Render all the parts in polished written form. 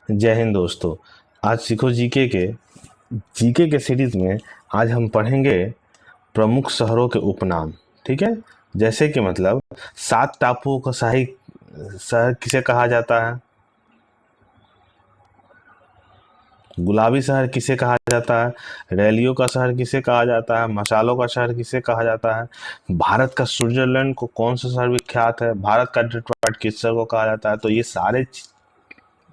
जय हिंद दोस्तों। आज सीखो जीके के सीरीज में आज हम पढ़ेंगे प्रमुख शहरों के उपनाम। ठीक है, जैसे कि मतलब 7 टापुओं का शाही शहर किसे कहा जाता है, गुलाबी शहर किसे कहा जाता है, रैलियों का शहर किसे कहा जाता है, मसालों का शहर किसे कहा जाता है, भारत का स्विट्जरलैंड को कौन सा शहर विख्यात है, भारत का डेट्रॉइट किस शहर को कहा जाता है। तो ये सारे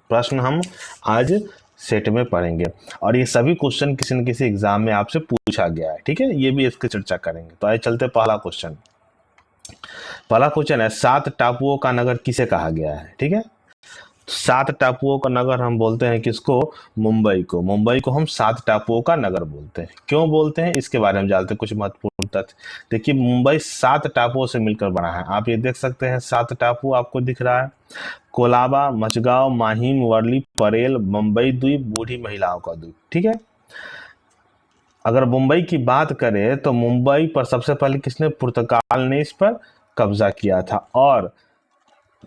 प्रश्न हम आज सेट में पढ़ेंगे और ये सभी क्वेश्चन किसी न किसी एग्जाम में आपसे पूछा गया है। ठीक है, ये भी इसकी चर्चा करेंगे। तो आइए चलते पहला क्वेश्चन है 7 टापुओं का नगर किसे कहा गया है। ठीक है, 7 टापुओं का नगर हम बोलते हैं किसको, मुंबई को हम 7 टापुओं का नगर बोलते हैं। क्यों बोलते हैं इसके बारे में जानते हैं कुछ महत्वपूर्ण तथ्य। देखिए, मुंबई 7 टापुओं से मिलकर बना है। आप ये देख सकते हैं 7 टापू आपको दिख रहा है, कोलाबा, मचगांव, माहिम, वर्ली, परेल, मुंबई द्वीप, बूढ़ी महिलाओं का द्वीप। ठीक है, अगर मुंबई की बात करें तो मुंबई पर सबसे पहले किसने, पुर्तगाल ने इस पर कब्जा किया था और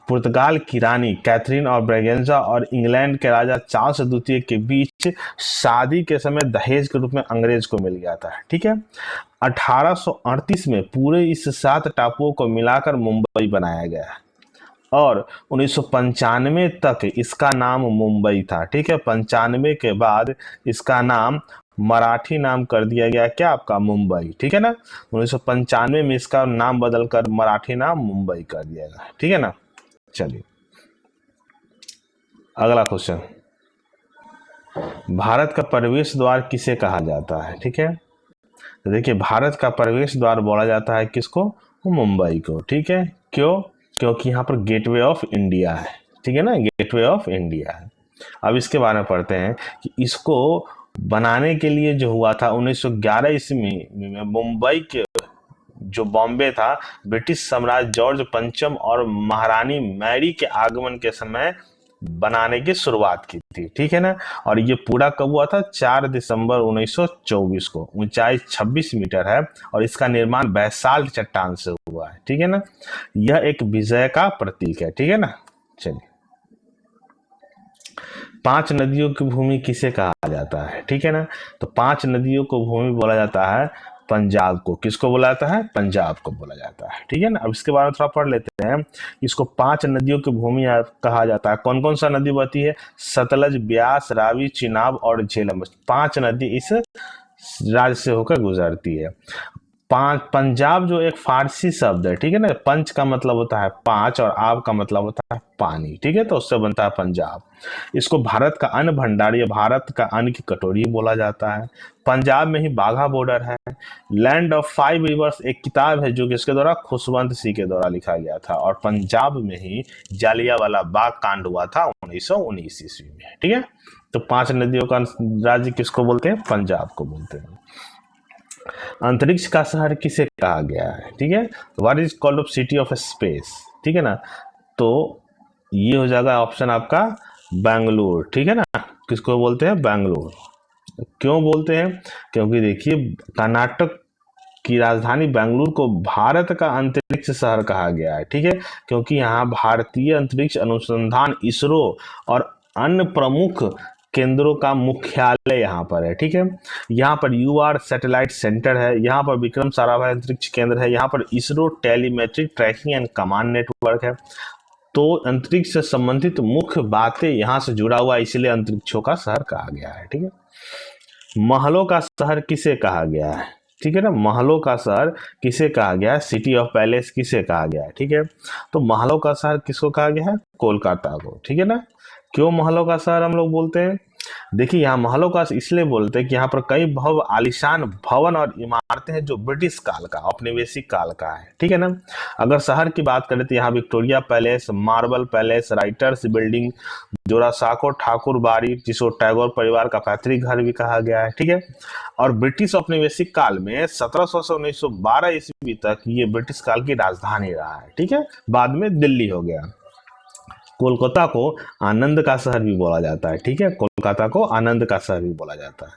पुर्तगाल की रानी कैथरीन और ब्रैगेंजा और इंग्लैंड के राजा चार्ल्स द्वितीय के बीच शादी के समय दहेज के रूप में अंग्रेज को मिल गया था। ठीक है, 1838 में पूरे इस 7 टापुओं को मिलाकर मुंबई बनाया गया और 1995 तक इसका नाम मुंबई था। ठीक है, 95 के बाद इसका नाम मराठी नाम कर दिया गया, क्या आपका, मुंबई। ठीक है ना, 1995 में इसका नाम बदलकर मराठी नाम मुंबई कर दिया गया। ठीक है ना, चलिए अगला क्वेश्चन, भारत का प्रवेश द्वार किसे कहा जाता है। ठीक है, तो देखिए भारत का प्रवेश द्वार बोला जाता है किसको, मुंबई को। ठीक है, क्यों, क्योंकि यहाँ पर गेटवे ऑफ इंडिया है। ठीक है ना, गेटवे ऑफ इंडिया है। अब इसके बारे में पढ़ते हैं कि इसको बनाने के लिए जो हुआ था 1911 ईस्वी में मुंबई के जो बॉम्बे था, ब्रिटिश सम्राट जॉर्ज पंचम और महारानी मैरी के आगमन के समय बनाने की शुरुआत की थी। ठीक है ना, और ये पूरा कब हुआ था, 4 दिसंबर 1924 को। ऊंचाई 26 मीटर है और इसका निर्माण बैसाल्ट चट्टान से हुआ है। ठीक है ना, यह एक विजय का प्रतीक है। ठीक है ना, चलिए 5 नदियों की भूमि किसे कहा जाता है। ठीक है ना, तो 5 नदियों को भूमि बोला जाता है पंजाब को। किसको बोला जाता है, पंजाब को बोला जाता है। ठीक है ना, अब इसके बारे में थोड़ा पढ़ लेते हैं। इसको 5 नदियों की भूमि कहा जाता है। कौन कौन सा नदी बहती है, सतलज, ब्यास, रावी, चिनाब और झेलम। 5 नदी इस राज्य से होकर गुजरती है। पंजाब जो एक फारसी शब्द है। ठीक है ना, पंच का मतलब होता है 5 और आब का मतलब होता है पानी। ठीक है, तो उससे बनता है पंजाब। इसको भारत का अन्न भंडार या भारत का अन्न की कटोरी बोला जाता है। पंजाब में ही बाघा बॉर्डर है। लैंड ऑफ 5 रिवर्स एक किताब है जो कि इसके द्वारा खुशवंत सिंह के द्वारा लिखा गया था और पंजाब में ही जालियांवाला बाग कांड हुआ था 1919 ईस्वी में। ठीक है, तो 5 नदियों का राज्य किसको बोलते हैं, पंजाब को बोलते हैं। अंतरिक्ष का शहर किसे कहा गया है। ठीक है, what is called city of space. ठीक है ना, तो ये हो जाएगा ऑप्शन आपका बेंगलुरु। ठीक है ना, किसको बोलते हैं, बेंगलुरु। क्यों बोलते हैं, क्योंकि देखिए कर्नाटक की राजधानी बेंगलुरु को भारत का अंतरिक्ष शहर कहा गया है। ठीक है, क्योंकि यहाँ भारतीय अंतरिक्ष अनुसंधान इसरो और अन्य प्रमुख केंद्रों का मुख्यालय यहाँ पर है। ठीक है, यहाँ पर यूआर सैटेलाइट सेंटर है, यहाँ पर विक्रम साराभाई अंतरिक्ष केंद्र है, यहाँ पर ISRO telemetric tracking and command network है। तो अंतरिक्ष से संबंधित मुख्य बातें यहाँ से जुड़ा हुआ, इसलिए अंतरिक्षों का शहर कहा गया है। ठीक है, महलों का शहर किसे कहा गया है। ठीक है ना, महलों का शहर किसे कहा गया है, सिटी ऑफ पैलेस किसे कहा गया है। ठीक है, तो महलों का शहर किसको कहा गया है, कोलकाता को। ठीक है ना, क्यों महलों का शहर हम लोग बोलते हैं, देखिए यहाँ महलों का इसलिए बोलते हैं कि यहाँ पर कई आलीशान भवन और इमारतें हैं जो ब्रिटिश काल का, औपनिवेशिक काल का है। ठीक है ना, अगर शहर की बात करें तो यहाँ Victoria palace, marble palace, writers building, Jorasanko Thakur बाड़ी, जिसको टैगोर परिवार का पैतृक घर भी कहा गया है। ठीक है, और ब्रिटिश औपनिवेशिक काल में 1700 से 1912 ईस्वी तक ये ब्रिटिश काल की राजधानी रहा है। ठीक है, बाद में दिल्ली हो गया। कोलकाता को आनंद का शहर भी बोला जाता है। ठीक है, कोलकाता को आनंद का शहर भी बोला जाता है।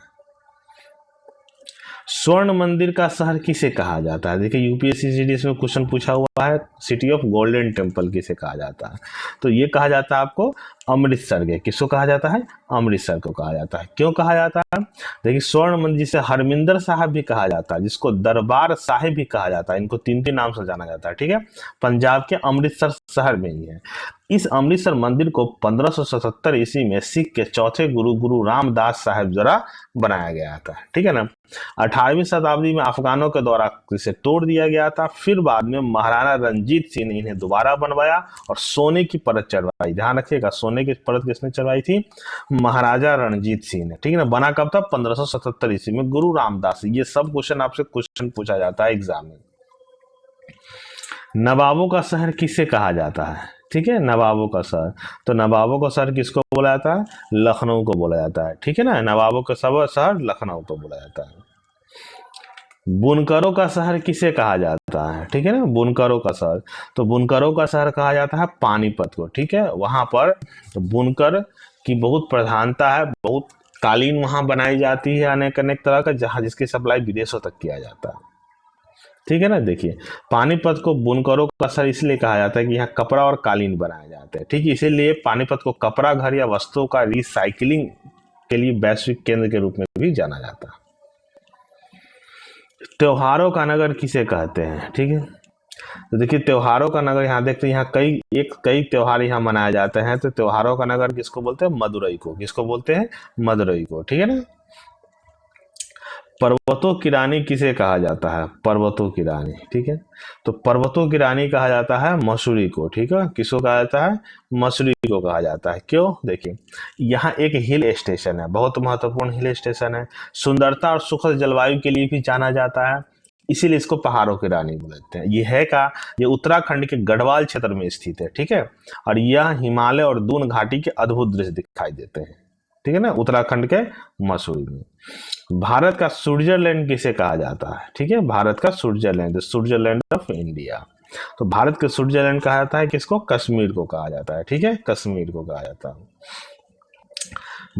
स्वर्ण मंदिर का शहर किसे कहा जाता है? देखिए यूपीएससी सीडीएस में क्वेश्चन पूछा हुआ है, सिटी ऑफ गोल्डन टेम्पल किसे कहा जाता है? तो ये कहा जाता है आपको अमृतसर के। किसको कहा जाता है? अमृतसर को कहा जाता है। क्यों कहा जाता है? देखिए स्वर्ण मंदिर जिसे हरमिंदर साहब भी कहा जाता है, जिसको दरबार साहिब भी कहा जाता है, इनको तीन तीन नाम से जाना जाता है, ठीक है। पंजाब के अमृतसर शहर में ही है। इस अमृतसर मंदिर को 1577 ईस्वी में सिख के चौथे गुरु रामदास साहिब द्वारा बनाया गया था, ठीक है ना। 18वीं शताब्दी में अफगानों के द्वारा इसे तोड़ दिया गया था। फिर बाद में महाराणा रंजीत सिंह ने इन्हें दोबारा बनवाया और सोने की परत चढ़वाई। ध्यान रखिएगा, सोने की परत किसने चढ़वाई थी? महाराजा रणजीत सिंह ने, ठीक है ना। बना कब था? 1577 ईस्वी में गुरु रामदास। ये सब क्वेश्चन आपसे क्वेश्चन पूछा जाता है एग्जाम में। नवाबों का शहर किसे कहा जाता है? ठीक है, नवाबों का शहर। तो नवाबों का शहर किसको बोला जाता है? लखनऊ को बोला जाता है, ठीक है ना। नवाबों का शहर लखनऊ को बोला जाता है। बुनकरों का शहर किसे कहा जाता है? ठीक है ना, बुनकरों का शहर। तो बुनकरों का शहर कहा जाता है पानीपत को, ठीक है। वहां पर बुनकर की बहुत प्रधानता है, बहुत कालीन वहां बनाई जाती है अनेक अनेक तरह का, जहां जिसकी सप्लाई विदेशों तक किया जाता है, ठीक है ना। देखिए पानीपत को बुनकरों का शहर इसलिए कहा जाता है कि यहाँ कपड़ा और कालीन बनाए जाते हैं, ठीक है। इसीलिए पानीपत को कपड़ा घर या वस्तुओं का रिसाइकलिंग के लिए वैश्विक केंद्र के रूप में भी जाना जाता है। त्योहारों का नगर किसे कहते हैं? ठीक है, तो देखिए त्योहारों का नगर यहाँ देखते हैं, यहाँ कई त्योहार यहाँ मनाए जाते हैं। तो त्योहारों का नगर किसको बोलते हैं? मदुरई को। किसको बोलते हैं? मदुरई को, ठीक है ना। पर्वतों की रानी किसे कहा जाता है? पर्वतों की रानी, ठीक है। तो पर्वतों की रानी कहा जाता है मसूरी को, ठीक है। किसको कहा जाता है? मसूरी को कहा जाता है। क्यों? देखिए यहाँ एक हिल स्टेशन है, बहुत महत्वपूर्ण हिल स्टेशन है। सुंदरता और सुखद जलवायु के लिए भी जाना जाता है, इसीलिए इसको पहाड़ों की रानी बोलते हैं। ये है का, ये उत्तराखंड के गढ़वाल क्षेत्र में स्थित है, ठीक है। और यह हिमालय और दून घाटी के अद्भुत दृश्य दिखाई देते हैं, ठीक है ना, उत्तराखंड के मसूरी में। भारत का स्विट्जरलैंड किसे कहा जाता है? ठीक है, भारत का स्विट्जरलैंड, स्विट्जरलैंड ऑफ इंडिया। तो भारत के स्विट्जरलैंड कहा जाता है किसको? कश्मीर को कहा जाता है, ठीक है, कश्मीर को कहा जाता है।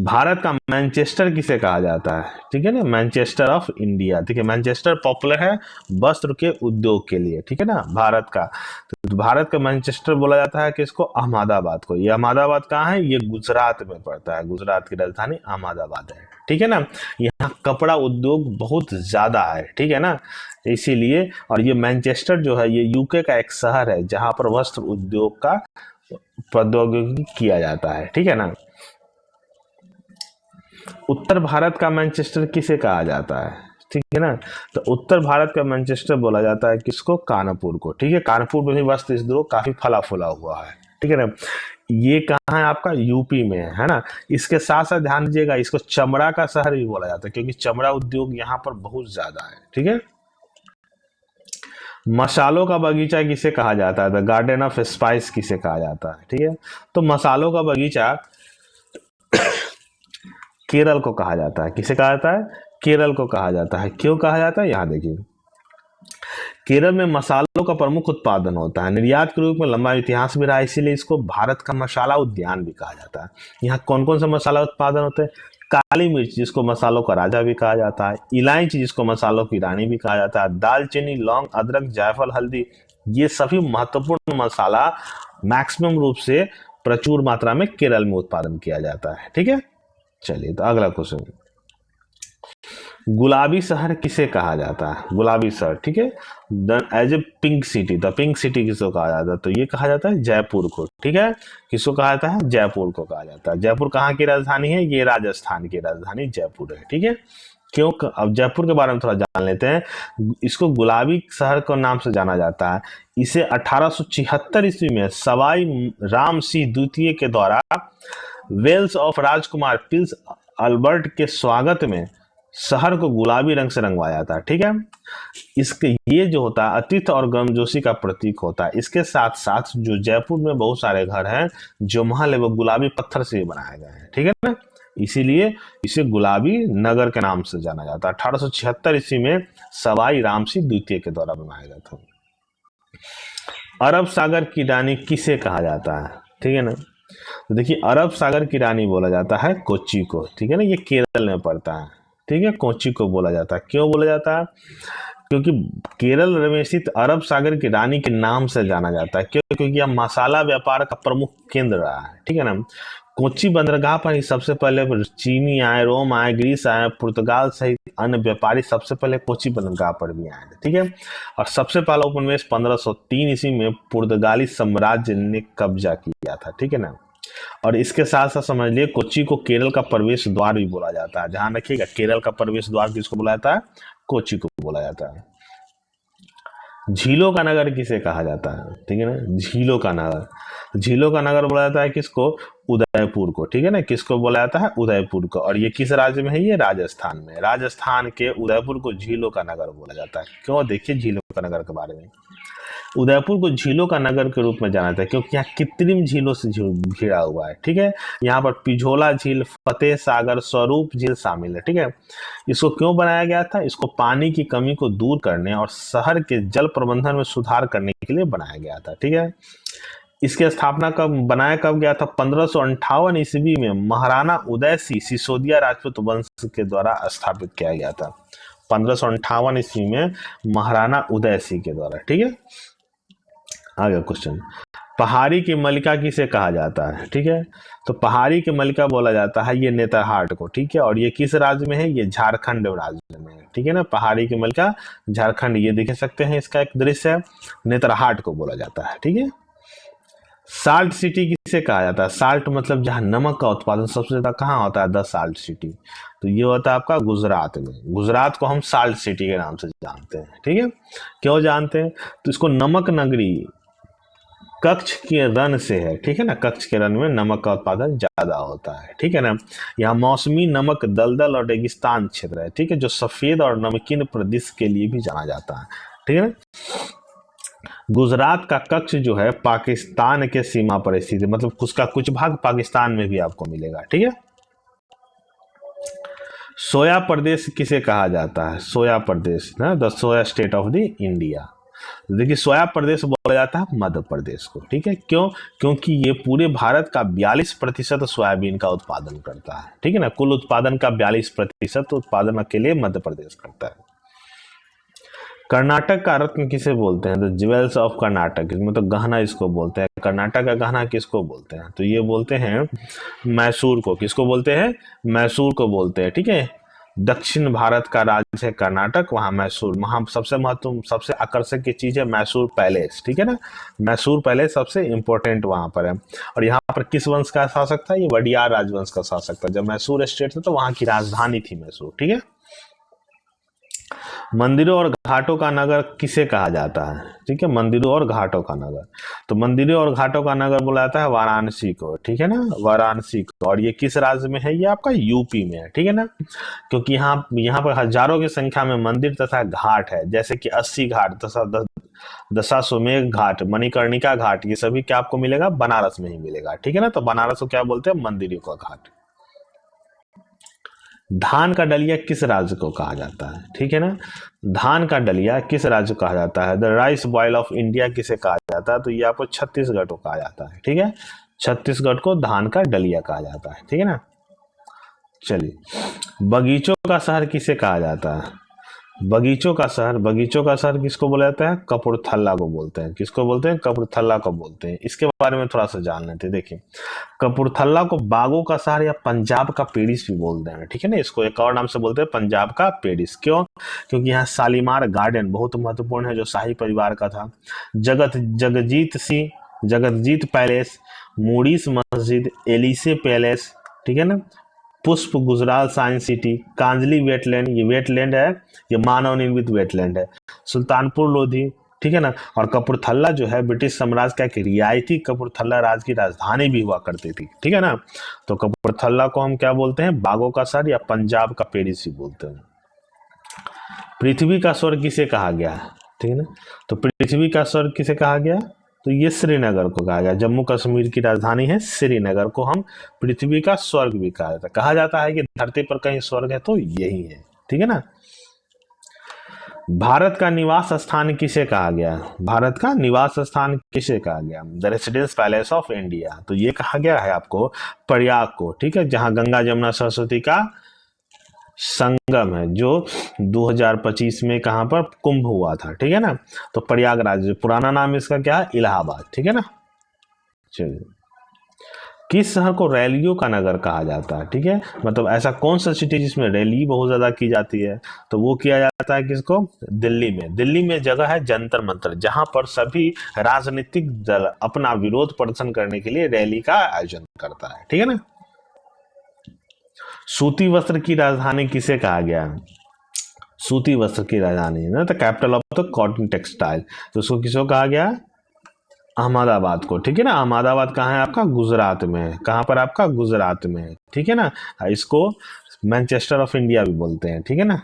भारत का मैनचेस्टर किसे कहा जाता है? ठीक है ना, मैनचेस्टर ऑफ इंडिया। ठीक है, मैनचेस्टर पॉपुलर है वस्त्र के उद्योग के लिए, ठीक है ना, भारत का। तो भारत का मैनचेस्टर बोला जाता है किसको? अहमदाबाद को। ये अहमदाबाद कहाँ है? ये गुजरात में पड़ता है, गुजरात की राजधानी अहमदाबाद है, ठीक है ना। यहाँ कपड़ा उद्योग बहुत ज्यादा है, ठीक है ना, इसीलिए। और ये मैनचेस्टर जो है ये यूके का एक शहर है जहां पर वस्त्र उद्योग का प्रौद्योगिकी किया जाता है, ठीक है ना। उत्तर भारत का मैनचेस्टर किसे कहा जाता है? ठीक है ना, तो उत्तर भारत का मैनचेस्टर बोला जाता है किसको? कानपुर को, ठीक है। कानपुर में भी वस्त्र उद्योग काफी फला फूला हुआ है, ठीक है ना। ये कहाँ है? आपका यूपी में है ना। इसके साथ साथ ध्यान दीजिएगा, इसको चमड़ा का शहर भी बोला जाता है क्योंकि चमड़ा उद्योग यहाँ पर बहुत ज्यादा है, ठीक है। मसालों का बगीचा किसे कहा जाता है? द गार्डन ऑफ स्पाइस किसे कहा जाता है? ठीक है, तो मसालों का बगीचा केरल को कहा जाता है। किसे कहा जाता है? केरल को कहा जाता है। क्यों कहा जाता है? यहाँ देखिए, केरल में मसालों का प्रमुख उत्पादन होता है, निर्यात के रूप में लंबा इतिहास भी रहा है, इसीलिए इसको भारत का मसाला उद्यान भी कहा जाता है। यहाँ कौन कौन सा मसाला उत्पादन होते हैं? काली मिर्च जिसको मसालों का राजा भी कहा जाता है, इलायची जिसको मसालों की रानी भी कहा जाता है, दालचीनी, लौंग, अदरक, जायफल, हल्दी, ये सभी महत्वपूर्ण मसाला मैक्सिमम रूप से प्रचुर मात्रा में केरल में उत्पादन किया जाता है, ठीक है। चलिए तो अगला क्वेश्चन, गुलाबी शहर किसे कहा जाता है? गुलाबी शहर, ठीक है, as a pink city. The pink city किसको कहा जाता है? तो ये कहा जाता है जयपुर को, ठीक है। किसको कहा जाता है? जयपुर को कहा जाता है। जयपुर कहाँ की राजधानी है? ये राजस्थान की राजधानी जयपुर है, ठीक है। क्यों? अब जयपुर के बारे में थोड़ा जान लेते हैं। इसको गुलाबी शहर के नाम से जाना जाता है। इसे 1876 ईस्वी में सवाई राम सिंह द्वितीय के द्वारा वेल्स ऑफ राजकुमार प्रिंस अल्बर्ट के स्वागत में शहर को गुलाबी रंग से रंगवाया था, ठीक है। इसके ये जो होता है अतिथि और गर्मजोशी का प्रतीक होता है। इसके साथ साथ जो जयपुर में बहुत सारे घर हैं जो महल है वो गुलाबी पत्थर से बनाए गए हैं, ठीक है ना, इसीलिए इसे गुलाबी नगर के नाम से जाना जाता है। 1876 ईस्वी में सवाई रामसिंह द्वितीय के द्वारा बनाया गया था। अरब सागर की रानी किसे कहा जाता है? ठीक है ना, तो देखिए अरब सागर की रानी बोला जाता है कोच्चि को, ठीक है ना, ये केरल में पड़ता है, ठीक है, कोची को बोला जाता है। क्यों बोला जाता है? क्योंकि केरल में स्थित अरब सागर की रानी के नाम से जाना जाता है। क्यों? क्योंकि यह मसाला व्यापार का प्रमुख केंद्र रहा है, ठीक है ना। कोच्चि बंदरगाह पर ही सबसे पहले चीनी आए, रोम आए, ग्रीस आए, पुर्तगाल सहित अन्य व्यापारी सबसे पहले कोच्चि बंदरगाह पर भी आए थे, ठीक है। और सबसे पहला उपनिवेश 1503 ईस्वी में पुर्तगाली साम्राज्य ने कब्जा किया था, ठीक है ना। और इसके साथ साथ समझ लिए कोच्चि को केरल का प्रवेश द्वार भी बोला जाता है। ध्यान रखिएगा, केरल का प्रवेश द्वार किसको बोला जाता है? कोच्चि को बोला जाता है। झीलों का नगर किसे कहा जाता है? ठीक है ना, झीलों का नगर। झीलों का नगर बोला जाता है किसको? उदयपुर को, ठीक है ना। किसको बोला जाता है? उदयपुर को। और ये किस राज्य में है? ये राजस्थान में। राजस्थान के उदयपुर को झीलों का नगर बोला जाता है। क्यों? देखिए झीलों का नगर के बारे में। उदयपुर को झीलों का नगर के रूप में जाना जाता है क्योंकि यहाँ कृत्रिम झीलों से घिरा हुआ है, ठीक है। यहाँ पर पिझोला झील, फतेह सागर, स्वरूप झील शामिल है, ठीक है। इसको क्यों बनाया गया था? इसको पानी की कमी को दूर करने और शहर के जल प्रबंधन में सुधार करने के लिए बनाया गया था, ठीक है। इसकी स्थापना कब गया था? 1558 ईस्वी में महाराणा उदय सिंह सिसोदिया राजपूत वंश के द्वारा स्थापित किया गया था। 1558 ईस्वी में महाराणा उदय सिंह के द्वारा, ठीक है। आगे क्वेश्चन, पहाड़ी की मलिका किसे कहा जाता है? ठीक है, तो पहाड़ी की मलिका बोला जाता है ये नेतरहाट को, ठीक है। और ये किस राज्य में है? ये झारखंड राज्य में है, ठीक है ना। पहाड़ी की मलिका झारखंड, ये देख सकते हैं, इसका एक दृश्य है। नेतरहाट को बोला जाता है, ठीक है। साल्ट सिटी किसे कहा जाता है? साल्ट मतलब जहाँ नमक का उत्पादन सबसे ज्यादा कहाँ होता है? The salt city. तो ये होता है आपका गुजरात में। गुजरात को हम साल्ट सिटी के नाम से जानते हैं, ठीक है। क्यों जानते हैं? तो इसको नमक नगरी कच्छ के रण से है, ठीक है ना। कच्छ के रण में नमक का उत्पादन ज्यादा होता है, ठीक है ना। यहाँ मौसमी नमक दलदल और रेगिस्तान क्षेत्र है, ठीक है, जो सफेद और नमकीन प्रदेश के लिए भी जाना जाता है, ठीक है ना। गुजरात का कच्छ जो है पाकिस्तान के सीमा पर स्थित है, मतलब उसका कुछ भाग पाकिस्तान में भी आपको मिलेगा, ठीक है। सोया प्रदेश किसे कहा जाता है? सोया प्रदेश ना, the soya state of the India. देखिए सोया प्रदेश बोला जाता है मध्य प्रदेश को, ठीक है। क्यों? क्योंकि ये पूरे भारत का 42% सोयाबीन का उत्पादन करता है, ठीक है ना। कुल उत्पादन का 42% उत्पादन अकेले मध्य प्रदेश करता है। कर्नाटक का रत्न किसे बोलते हैं? द ज्वेल्स ऑफ कर्नाटक, मतलब गहना इसको बोलते हैं। कर्नाटक का गहना किसको बोलते हैं? तो ये बोलते हैं मैसूर को। किसको बोलते हैं? मैसूर को बोलते हैं, ठीक है। दक्षिण भारत का राज्य है कर्नाटक, वहां मैसूर, वहां सबसे महत्वपूर्ण, सबसे आकर्षक की चीज है मैसूर पैलेस, ठीक है ना। मैसूर पैलेस सबसे इंपॉर्टेंट वहां पर है। और यहाँ पर किस वंश का शासक था? ये वडियार राजवंश का शासक था। जब मैसूर स्टेट था तो वहां की राजधानी थी मैसूर, ठीक है। मंदिरों और घाटों का नगर किसे कहा जाता है? ठीक है, मंदिरों और घाटों का नगर। तो मंदिरों और घाटों का नगर बोला जाता है वाराणसी को, ठीक है ना, वाराणसी को। और ये किस राज्य में है? ये आपका यूपी में है, ठीक है ना। क्योंकि यहाँ पर हजारों की संख्या में मंदिर तथा घाट है, जैसे कि 80 घाट, दशाश्वमेध घाट, मणिकर्णिका घाट, ये सभी क्या आपको मिलेगा? बनारस में ही मिलेगा, ठीक है ना। तो बनारस को क्या बोलते हैं? मंदिरों का घाट। धान का डलिया किस राज्य को कहा जाता है? ठीक है ना, धान का डलिया किस राज्य को कहा जाता है? The rice bowl of India किसे कहा जाता है? तो ये आपको छत्तीसगढ़ को कहा जाता है, ठीक है। छत्तीसगढ़ को धान का डलिया कहा जाता है, ठीक है ना। चलिए, बगीचों का शहर किसे कहा जाता है? बगीचों का शहर किसको बोला जाता है? कपूरथला को बोलते हैं। किसको बोलते हैं? कपूरथला को बोलते हैं। इसके बारे में थोड़ा सा जान लेते हैं। देखिए, कपूरथला को बागों का शहर या पंजाब का पेरिस भी बोलते हैं, ठीक है ना। इसको एक और नाम से बोलते हैं पंजाब का पेरिस। क्यों? क्योंकि यहाँ शालीमार गार्डन बहुत महत्वपूर्ण है, जो शाही परिवार का था। जगतजीत पैलेस, मूडीज मस्जिद, एलिसे पैलेस, ठीक है ना। पुष्प Gujral science city, Kanjli wetland, ये वेटलैंड है, ये मानव निर्मित वेटलैंड है। सुल्तानपुर लोधी, ठीक है ना। और कपूरथला जो है ब्रिटिश साम्राज्य का एक रियायती कपूरथला राज्य की राजधानी भी हुआ करती थी, ठीक है ना। तो कपूरथला को हम क्या बोलते हैं? बागों का शहर या पंजाब का पेरिस भी बोलते हैं। पृथ्वी का स्वर्ग किसे कहा गया? ठीक है ना, तो पृथ्वी का स्वर्ग किसे कहा गया? तो ये श्रीनगर को कहा गया। जम्मू कश्मीर की राजधानी है श्रीनगर, को हम पृथ्वी का स्वर्ग भी कहा जाता है कि धरती पर कहीं स्वर्ग है तो यही है, ठीक है ना। भारत का निवास स्थान किसे कहा गया? भारत का निवास स्थान किसे कहा गया? The residence palace of India. तो ये कहा गया है आपको प्रयाग को, ठीक है, जहां गंगा जमुना सरस्वती का संगम है जो 2025 में कहां पर कुंभ हुआ था, ठीक है ना। तो प्रयागराज, पुराना नाम इसका क्या है, इलाहाबाद, ठीक है ना। चलिए, किस शहर को रैलियों का नगर कहा जाता है, ठीक है, मतलब ऐसा कौन सा सिटी जिसमें रैली बहुत ज्यादा की जाती है, तो वो किया जाता है किसको, दिल्ली में। दिल्ली में जगह है जंतर मंतर, जहां पर सभी राजनीतिक दल अपना विरोध प्रदर्शन करने के लिए रैली का आयोजन करता है, ठीक है ना। सूती वस्त्र की राजधानी किसे कहा गया, सूती वस्त्र की राजधानी ना, the capital of the cotton textile, तो उसको किसको कहा गया, अहमदाबाद को, ठीक है ना। अहमदाबाद कहाँ है आपका, गुजरात में, कहाँ पर आपका, गुजरात में, ठीक है ना। इसको मैनचेस्टर ऑफ इंडिया भी बोलते हैं, ठीक है ना।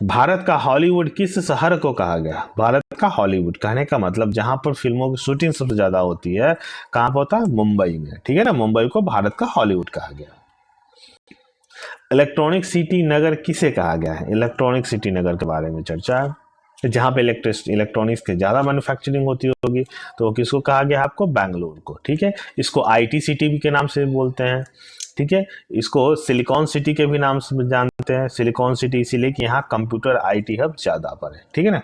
भारत का हॉलीवुड किस शहर को कहा गया, भारत का हॉलीवुड कहने का मतलब जहां पर फिल्मों की शूटिंग सबसे ज्यादा होती है, कहां पर होता है, मुंबई में, ठीक है ना। मुंबई को भारत का हॉलीवुड कहा गया। इलेक्ट्रॉनिक सिटी नगर किसे कहा गया है, इलेक्ट्रॉनिक सिटी नगर के बारे में चर्चा है, जहां पे इलेक्ट्रॉनिक्स के ज्यादा मैन्युफैक्चरिंग होती होगी, तो किसको कहा गया आपको, बैंगलोर को, ठीक है। इसको आईटी सिटी भी के नाम से बोलते हैं, ठीक है। इसको सिलिकॉन सिटी के भी नाम से जानते हैं, सिलिकॉन सिटी इसीलिए कि यहाँ कंप्यूटर आईटी हब ज्यादा पर है, ठीक है ना।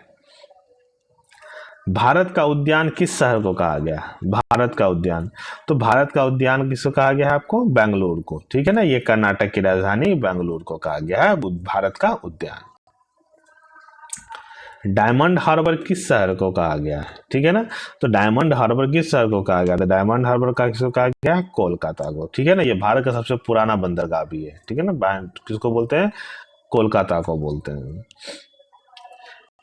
भारत का उद्यान किस शहर को कहा गया, भारत का उद्यान, तो भारत का उद्यान किसको कहा गया है आपको, बेंगलुरु को, ठीक है ना। ये कर्नाटक की राजधानी बेंगलुरु को कहा गया है भारत का उद्यान। डायमंड हार्बर किस शहर को कहा गया है, ठीक है ना। तो डायमंड हार्बर किस शहर को कहा गया, तो डायमंड हार्बर का किसको कहा गया है, कोलकाता को, ठीक है ना। ये भारत का सबसे पुराना बंदरगाह भी है, ठीक है ना। किसको बोलते हैं, कोलकाता को बोलते हैं।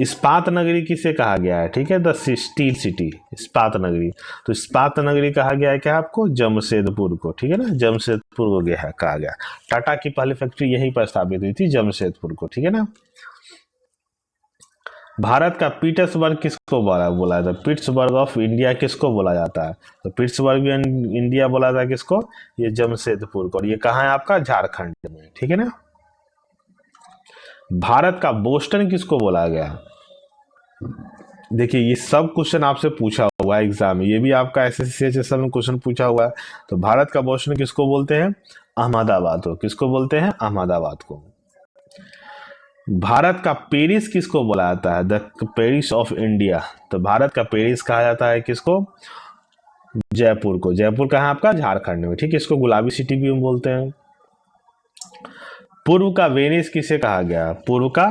इस्पात नगरी किसे कहा गया है, ठीक है, द स्टील सिटी, इस्पात नगरी, तो इस्पात नगरी कहा गया है क्या आपको, जमशेदपुर को, ठीक है ना, जमशेदपुर को गया है कहा गया। टाटा की पहली फैक्ट्री यहीं पर स्थापित हुई थी, जमशेदपुर को, ठीक है ना। भारत का पीटर्सबर्ग किसको बोला जाता है, पिट्सबर्ग ऑफ इंडिया किसको बोला जाता है, तो पिट्सबर्ग इंडिया बोला जाता है किसको, ये जमशेदपुर को, और ये कहाँ है आपका, झारखंड में, ठीक है ना। भारत का बोस्टन किसको बोला गया, देखिए ये सब क्वेश्चन आपसे पूछा हुआ है एग्जाम में, ये भी आपका एसएससी में क्वेश्चन पूछा हुआ है। तो भारत का बोस्टन किसको बोलते हैं, अहमदाबाद को, किसको बोलते हैं, अहमदाबाद को। भारत का पेरिस किसको बोला जाता है, द पेरिस ऑफ इंडिया, तो भारत का पेरिस कहा जाता है किसको, जयपुर को, जयपुर कहाँ आपका, झारखंड में, ठीक है। इसको गुलाबी सिटी भी हम बोलते हैं। पूर्व का वेनिस किसे कहा गया, पूर्व का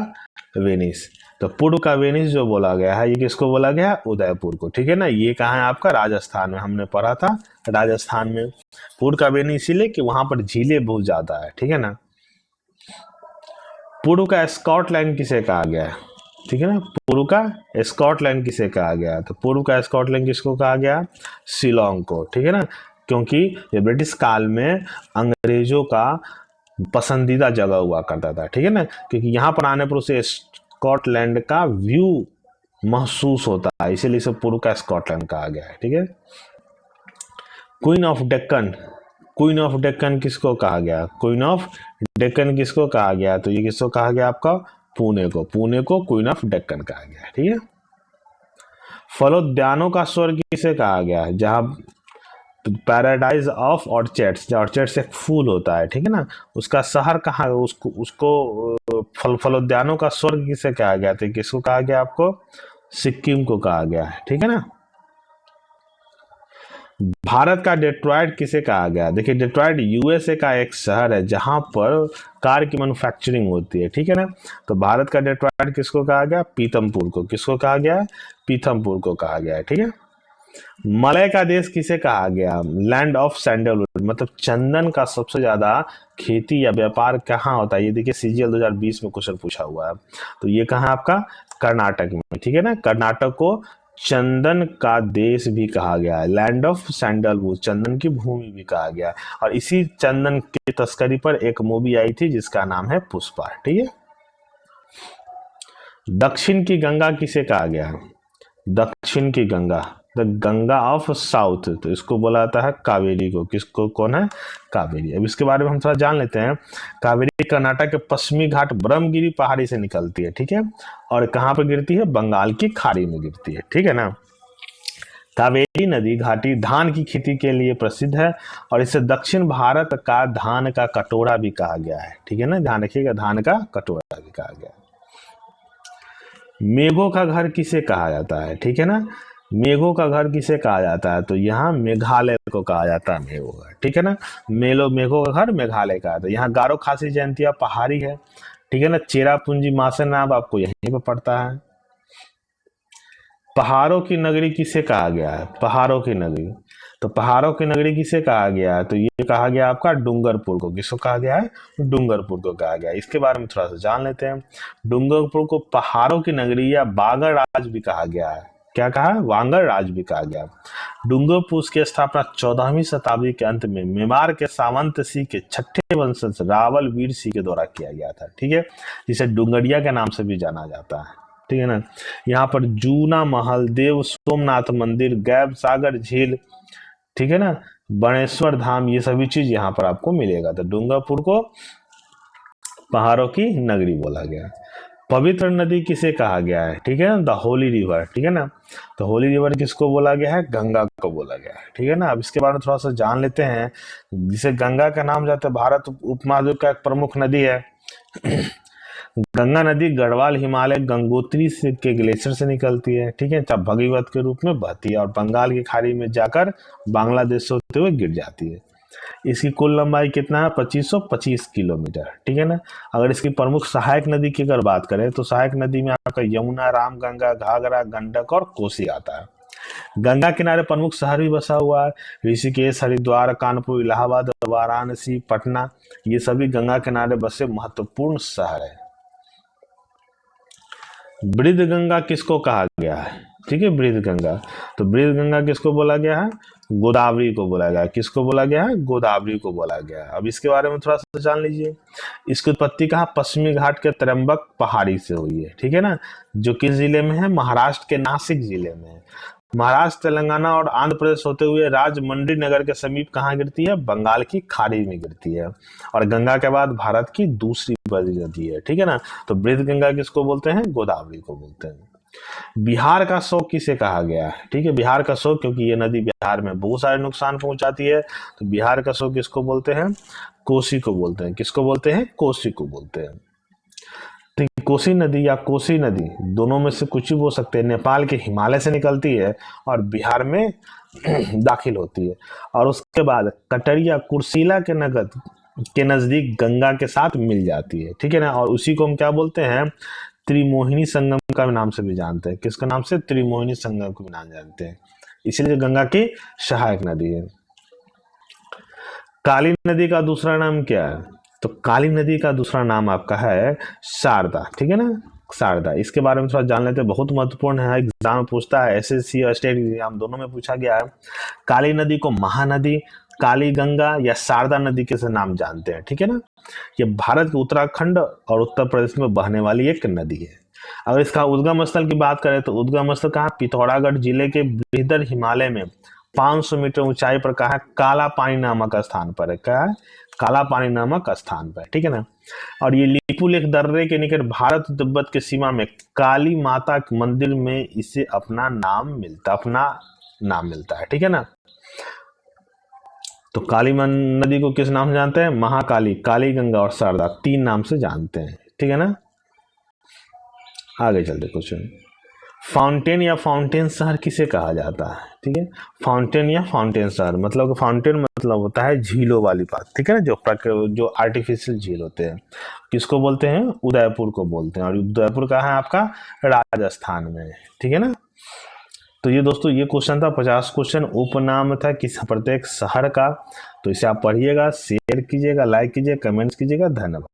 वेनिस, तो पूर्व का वेनिस जो बोला गया है ये किसको बोला गया है, उदयपुर को, ठीक है ना। ये कहाँ है आपका, राजस्थान में, हमने पढ़ा था राजस्थान में। पूर्व का वेनिस इसीलिए कि वहां पर झीलें बहुत ज्यादा है, ठीक है ना। पूर्व का स्कॉटलैंड किसे कहा गया है, ठीक है ना, पूर्व का स्कॉटलैंड किसे कहा गया, तो पूर्व का स्कॉटलैंड किसको कहा गया, शिलोंग को, ठीक है ना। क्योंकि ये ब्रिटिश काल में अंग्रेजों का पसंदीदा जगह हुआ करता था, ठीक है ना, क्योंकि यहाँ पर आने पर उसे स्कॉटलैंड का व्यू महसूस होता है, इसीलिए इसे पूर्व का स्कॉटलैंड कहा गया है, ठीक है। Queen of Deccan, queen of Deccan किसको कहा गया, क्वीन ऑफ डेक्कन किसको कहा गया, तो ये किसको कहा गया आपका, पुणे को, पुणे को क्वीन ऑफ डेक्कन कहा गया है, ठीक है। फलोद्यानों का स्वर्ग किसे कहा गया है, जहां पैराडाइज ऑफ ऑर्चर्ड्स, ऑर्चर्ड्स एक फूल होता है, ठीक है ना, उसका शहर कहाँ, उसको फलोद्यानों का स्वर्ग किसे कहा गया, तो किसको कहा गया आपको, सिक्किम को कहा गया है, ठीक है ना। भारत का डेट्रॉयट किसे कहा गया, देखिए डेट्रॉयट यूएसए का एक शहर है जहां पर कार की मैन्युफैक्चरिंग होती है, ठीक है ना। तो भारत का डेट्रॉयट किसको कहा गया, पीथमपुर को, किसको कहा गया, पीथमपुर को कहा गया है, ठीक है। मलय का देश किसे कहा गया, लैंड ऑफ सैंडलवुड, मतलब चंदन का सबसे ज्यादा खेती या व्यापार कहाँ होता है, ये देखिए सीजीएल 2020 में क्वेश्चन पूछा हुआ है, तो ये कहाँ आपका, कर्नाटक में, ठीक है ना। कर्नाटक को चंदन का देश भी कहा गया है, लैंड ऑफ सैंडलवुड, चंदन की भूमि भी कहा गया है। और इसी चंदन की तस्करी पर एक मूवी आई थी जिसका नाम है पुष्पा, ठीक है। दक्षिण की गंगा किसे कहा गया है, दक्षिण की Ganga, the Ganga of south, तो इसको बोला जाता है कावेरी को, किसको, कौन है, कावेरी। अब इसके बारे में हम थोड़ा जान लेते हैं। कावेरी कर्नाटक के पश्चिमी घाट ब्रह्मगिरी पहाड़ी से निकलती है, ठीक है, और कहाँ पर गिरती है, बंगाल की खाड़ी में गिरती है, ठीक है ना। कावेरी नदी घाटी धान की खेती के लिए प्रसिद्ध है और इसे दक्षिण भारत का धान का कटोरा भी कहा गया है। ठीक है ना, ध्यान रखिएगा, धान का कटोरा भी कहा गया है। मेघों का घर किसे कहा जाता है? ठीक है ना, मेघों का घर किसे कहा जाता है? तो यहाँ मेघालय को कहा जाता है मेघों का घर। ठीक है ना, मेघों का घर मेघालय का आता है। यहाँ गारो खासी जयंतिया पहाड़ी है। ठीक है ना, चेरापूंजी मासेनाब आपको यहीं पर पड़ता है। पहाड़ों की नगरी किसे कहा गया है? पहाड़ों की नगरी, तो पहाड़ों की नगरी किसे कहा गया है? तो ये कहा गया आपका डूंगरपुर को। किसको कहा गया है? डूंगरपुर को कहा गया है। इसके बारे में थोड़ा सा जान लेते हैं। डूंगरपुर को पहाड़ों की नगरी या बांगर राज भी कहा गया है। क्या कहा? वांगर राज भी कहा गया। डूंगरपुर की स्थापना 14वीं शताब्दी के अंत में मेवाड़ के सावंत सिंह के छठे वंशज रावल वीर सिंह के द्वारा किया गया था। ठीक है, जिसे डूंगरिया के नाम से भी जाना जाता है। ठीक है ना, यहाँ पर जूना महल, देव सोमनाथ मंदिर, गैब सागर झील, ठीक है ना, बणेश्वर धाम, ये सभी चीज यहाँ पर आपको मिलेगा। तो डूंगरपुर को पहाड़ों की नगरी बोला गया। पवित्र नदी किसे कहा गया है? ठीक है ना, द होली रिवर। ठीक है ना, तो होली रिवर किसको बोला गया है? गंगा को बोला गया है। ठीक है ना, अब इसके बारे में थोड़ा सा जान लेते हैं। जिसे गंगा का नाम जाता है, भारत उपमहाद्वीप का एक प्रमुख नदी है। गंगा नदी गढ़वाल हिमालय गंगोत्री से के ग्लेशियर से निकलती है। ठीक है, तब भगीरथ के रूप में बहती है और बंगाल की खाड़ी में जाकर बांग्लादेश से होते हुए गिर जाती है। इसकी कुल लंबाई कितना है? 2525 किलोमीटर। ठीक है ना, अगर इसकी प्रमुख सहायक नदी की अगर बात करें तो सहायक नदी में आपका यमुना, रामगंगा, घाघरा, गंडक और कोसी आता है। गंगा किनारे प्रमुख शहर भी बसा हुआ है। ऋषिकेश, हरिद्वार, कानपुर, इलाहाबाद, वाराणसी, पटना, ये सभी गंगा किनारे बसे महत्वपूर्ण शहर है। बृहद गंगा किसको कहा गया है? ठीक है, बृहद गंगा, तो बृहद गंगा किसको बोला गया है? गोदावरी को बोला गया। किसको बोला गया है? गोदावरी को बोला गया। अब इसके बारे में थोड़ा सा जान लीजिए। इसकी उत्पत्ति कहाँ? पश्चिमी घाट के त्र्यंबक पहाड़ी से हुई है। ठीक है ना, जो किस जिले में है? महाराष्ट्र के नासिक जिले में है। महाराष्ट्र, तेलंगाना और आंध्र प्रदेश होते हुए राजमंड्री नगर के समीप कहाँ गिरती है? बंगाल की खाड़ी में गिरती है और गंगा के बाद भारत की दूसरी बड़ी नदी है। ठीक है ना, तो बृहद गंगा किसको बोलते हैं? गोदावरी को बोलते हैं। बिहार का शोक किसे कहा गया है? ठीक है, बिहार का शोक, क्योंकि ये नदी बिहार में बहुत सारे नुकसान पहुंचाती है, तो बिहार का शोक किसको बोलते हैं? कोसी को बोलते हैं। किसको बोलते हैं? कोसी को बोलते हैं। तो कोसी नदी या कोसी नदी दोनों में से कुछ भी हो सकते हैं। नेपाल के हिमालय से निकलती है और बिहार में दाखिल होती है और उसके बाद कटरिया कुर्सिला के नजदीक गंगा के साथ मिल जाती है। ठीक है ना, और उसी को हम क्या बोलते हैं? त्रिमोहिनी संगम का नाम से भी जानते हैं। किसका नाम से? त्रिमोहिनी संगम को भी नाम जानते हैं, इसीलिए गंगा की सहायक नदी है। काली नदी का दूसरा नाम क्या है? तो काली नदी का दूसरा नाम आपका है शारदा। ठीक है ना, शारदा, इसके बारे में थोड़ा जान लेते हैं, बहुत महत्वपूर्ण है, एग्जाम पूछता है, एसएससी और स्टेट एग्जाम दोनों में पूछा गया है। काली नदी को महानदी, काली गंगा या शारदा नदी के से नाम जानते हैं। ठीक है ना, ये भारत के उत्तराखंड और उत्तर प्रदेश में बहने वाली एक नदी है। अगर इसका उद्गम स्थल की बात करें तो उद्गम स्थल कहाँ? पिथौरागढ़ जिले के बृहदर हिमालय में 500 मीटर ऊंचाई पर कहा? काला पानी नामक स्थान पर है। क्या है? काला पानी नामक स्थान पर। ठीक है ना, और ये लिपुलेख दर्रे के निकट भारत तिब्बत के सीमा में काली माता के मंदिर में इसे अपना नाम मिलता है। ठीक है ना, तो काली नदी को किस नाम से जानते हैं? महाकाली, काली गंगा और शारदा, 3 नाम से जानते हैं। ठीक है ना, आगे चलते क्वेश्चन। फाउंटेन या फाउंटेन शहर किसे कहा जाता है? ठीक है, फाउंटेन या फाउंटेन शहर मतलब फाउंटेन मतलब होता है झीलों वाली बात। ठीक है ना, जो आर्टिफिशियल झील होते हैं, किसको बोलते हैं? उदयपुर को बोलते हैं, और उदयपुर कहाँ है आपका? राजस्थान में। ठीक है ना, तो ये दोस्तों ये क्वेश्चन था 50 क्वेश्चन, उपनाम था किस प्रत्येक शहर का। तो इसे आप पढ़िएगा, शेयर कीजिएगा, लाइक कीजिए, कमेंट्स कीजिएगा। धन्यवाद।